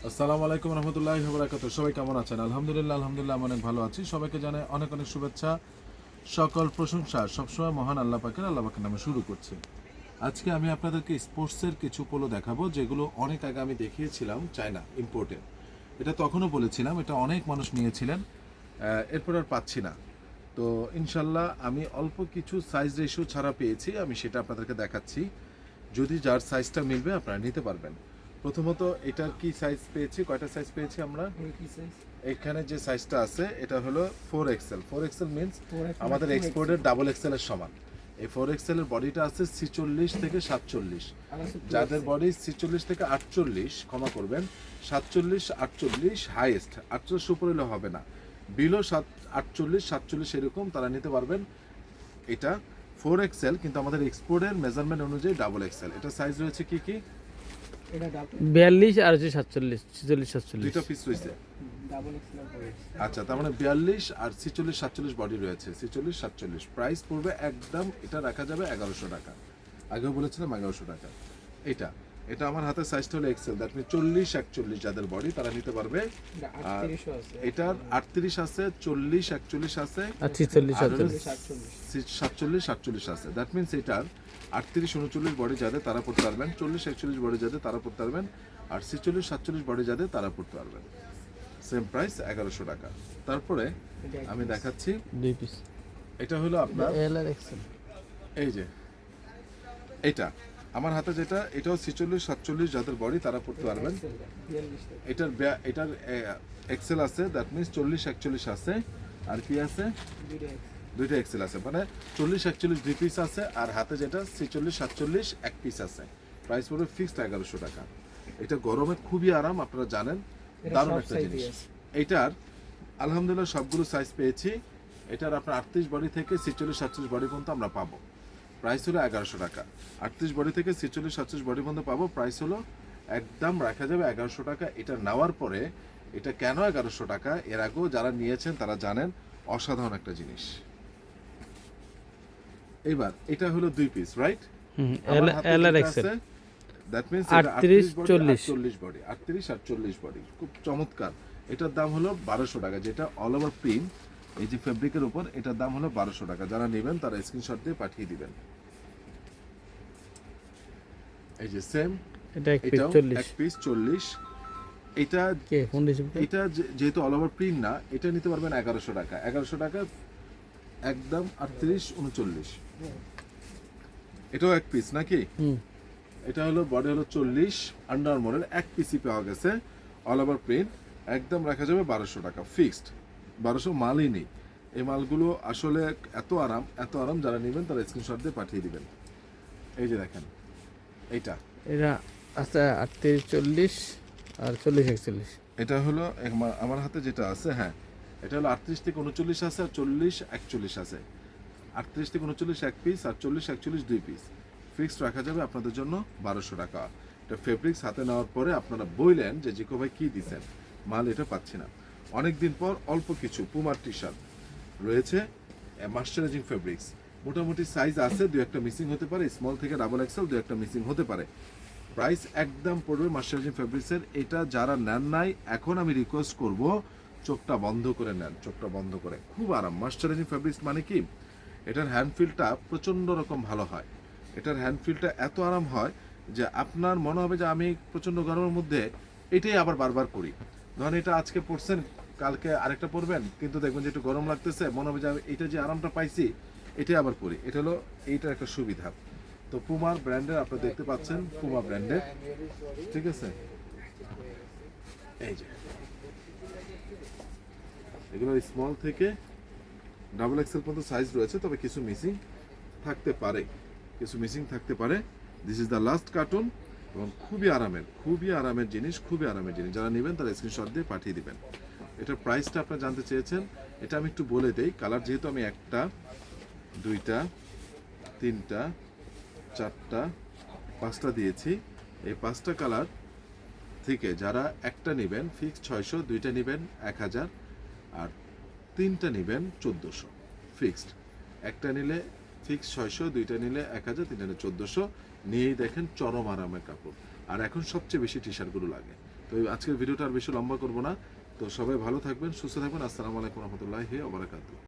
আসসালামু আলাইকুম রহমতুল্লাহি ওয়া বারাকাতুহু। সবাই কেমন আছেন? আলহামদুলিল্লাহ আমি অনেক ভালো আছি। সবাইকে জানাই অনেক অনেক শুভেচ্ছা, সকল প্রশংসা সবসময় মহান আল্লাহ পাকের নামে শুরু করছি। আজকে আমি আপনাদেরকে স্পোর্টসের কিছু পোলো দেখাবো, যেগুলো অনেক আগে আমি দেখিয়েছিলাম চায়না ইম্পোর্টের। এটা তখনও বলেছিলাম, এটা অনেক মানুষ নিয়েছিলেন, এরপর আর পাচ্ছি না। তো ইনশাল্লাহ আমি অল্প কিছু সাইজ রেশিও ছাড়া পেয়েছি, আমি সেটা আপনাদেরকে দেখাচ্ছি। যদি যার সাইজটা মিলবে আপনারা নিতে পারবেন। প্রথমত এটার কি সাইজ পেয়েছি, কয়টা সাইজ পেয়েছি আমরা? এখানে যে সাইজটা আছে এটা হলো 4XL। 4XL মিন্স আমাদের এক্সপোর্টের ডাবল এক্সেল এর সমান। এই 4XL এর বডিটা আছে 46 থেকে 47। যাদের বডি 46 থেকে 48, ক্ষমা করবেন, 47 48 হাইয়েস্ট, 48 উপরে হলে হবে না, বিলো 48 47 এরকম তারা নিতে পারবেন। এটা 4XL, কিন্তু আমাদের এক্সপোর্টের মেজারমেন্ট অনুযায়ী ডাবল এক্সেল। এটা সাইজ রয়েছে কি কি? 42 আর 47 46 47 দুইটা পিস রয়েছে। আচ্ছা, তার মানে 42 আর 46 47 বডি রয়েছে, 46 47। প্রাইস পড়বে একদম, এটা রাখা যাবে 1100 টাকা। আগেও বলেছিলাম 1100 টাকা। এটা এটা আমার হাতের সাইজটা হলো এক্সেল, দ্যাট মিন 40 41 যাদের বডি তারা নিতে পারবে। আর এটার 38 আছে, 40 41 আছে, আর 46 47 47 আছে। দ্যাট মিনস এটার 38 39 বডি যাদের তারা পড়তে পারবেন, 40 41 বডি যাদের তারা পড়তে পারবেন, আর 46 47 বডি যাদের তারা পড়তে পারবেন। সেম প্রাইস 1100 টাকা। তারপরে আমি দেখাচ্ছি, দুই পিস। এটা হলো আপনার এল আর এক্সেল। এই যে এটা আমার হাতে যেটা, এটাও 46 47 যাদের বডি তারা পড়তে পারবেন। এটার এক্সেল আছে, দ্যাট মিনস 40 41 আছে, আর কি আছে, দুইটা এক্সেল আছে, মানে 40 41 দুই পিস আছে, আর হাতে যেটা 46 47 এক পিস আছে। প্রাইস পড়বে ফিক্সড 1100 টাকা। এটা গরমে খুবই আরাম, আপনারা জানেন, দারুণ একটা জিনিস। এটার আলহামদুলিল্লাহ সবগুলো সাইজ পেয়েছি। এটার আপনার 38 বডি থেকে 46 47 বডি পর্যন্ত আমরা পাবো। প্রাইস হলো 1100 টাকা। 38 বডি থেকে 46 47 বডি পর্যন্ত পাবো, প্রাইস হলো একদম রাখা যাবে 1100 টাকা। এটা নেওয়ার পরে, এটা কেন 1100 টাকা, এর আগেও যারা নিয়েছেন তারা জানেন, অসাধারণ একটা জিনিস। এবার এটা হলো দুই পিস, রাইট? এল আর এক্সেল, দ্যাট মিন্স 38 40 40 বডি, 38 আর 40 বডি, খুব চমৎকার। এটার দাম হলো 1200 টাকা, যেটা অল ওভার প্রিন্ট, এই যে ফেব্রিকের উপর, এটার দাম হলো 1200 টাকা। যারা নেবেন তারা স্ক্রিনশট দিয়ে পাঠিয়ে দিবেন। এই যে সেম, এটা এক পিস এটাও 40 এক পিস 40। এটা কে ফোন রিসিভ করে? এটা যেহেতু অল ওভার প্রিন্ট না, এটা নিতে পারবেন 1100 টাকা। 1100 টাকা একদম 38 39। এটাও এক পিস নাকি? এটা হলো বডি হলো 40, আন্ডার আর্মারের এক পিসি পাওয়া গেছে, অল ওভার প্রিন্ট, একদম রাখা যাবে 1200 টাকা ফিক্সড। 1200 মালই নেই। এই মালগুলো আসলে এত আরাম, যারা নেবেন তারা স্ক্রিনশট দিয়ে পাঠিয়ে দিবেন। এই যে দেখেন, এটা আছে 38 40 আর 40 41। এটা হলো আমার হাতে যেটা আছে, হ্যাঁ, এটা হলো 38 থেকে 39 আছে, আর 40 41 আছে। 38 থেকে 39 এক পিস, আর 40 41 দুই পিস। ফিক্সড রাখা যাবে আপনাদের জন্য 1200 টাকা। এটা ফেব্রিক্স হাতে নেওয়ার পরে আপনারা বললেন যে জিকো ভাই কী দিচ্ছেন, মাল এটা পাচ্ছি না। অনেকদিন পর অল্প কিছু পুমার টি শার্ট রয়েছে, মাস্টারাইজিং ফেব্রিক্স, মোটামুটি সাইজ আছে, দু একটা মিসিং হতে পারে, স্মল থেকে ডাবল এক্সেল দু একটা মিসিং হতে পারে। প্রাইস একদম পড়বে মাস্টারাইজিং ফেব্রিক্সের। এটা যারা নেন নাই, এখন আমি রিকোয়েস্ট করব, চোখটা বন্ধ করে নেন, চোখটা বন্ধ করে। খুব আরাম। মাস্টারাইজিং ফেব্রিক্স মানে কি, এটার হ্যান্ডফিলটা প্রচণ্ড রকম ভালো হয়। এটার হ্যান্ডফিলটা এত আরাম হয় যে আপনার মনে হবে যে আমি প্রচণ্ড গরমের মধ্যে এটাই আবার বারবার করি। ধরেন এটা আজকে পরছেন, কালকে আরেকটা পরবেন, কিন্তু দেখবেন যে একটু গরম লাগতেছে, মনে হবে যে এটা যে আরামটা পাইছি এটাই আবার পরি। এটা হলো এইটার একটা সুবিধা। তো পুমার ব্র্যান্ডের আপনারা দেখতে পাচ্ছেন, পুমা ব্র্যান্ডের, ঠিক আছে? এই যে এগুলো স্মল থেকে ডাবল এক্সেল পর্যন্ত সাইজ রয়েছে, তবে কিছু মিসিং থাকতে পারে, this is the last cartoon, এবং খুবই আরামের জিনিস, যারা নেবেন তারা স্ক্রিনশট দিয়ে পাঠিয়ে দিবেন। এটার প্রাইসটা আপনারা জানতে চেয়েছেন, এটা আমি একটু বলে দেই। কালার যেহেতু আমি একটা, দুইটা, তিনটা, চারটা, পাঁচটা দিয়েছি, এই পাঁচটা কালার থেকে যারা একটা নেবেন ফিক্স 600, দুইটা নেবেন 1000, আর তিনটা নেবেন 1400 ফিক্সড। একটা নিলে ফিক্স 600, দুইটা নিলে 1000, তিনটা নিলে 1400। নিয়েই দেখেন চরম আরামের কাপড়। আর এখন সবচেয়ে বেশি টি শার্টগুলো লাগে, তো আজকের ভিডিওটা আর বেশি লম্বা করবো না। তো সবাই ভালো থাকবেন, সুস্থ থাকবেন। আসসালামু আলাইকুম রহমতুল্লাহি ওয়া বারাকাতুহু।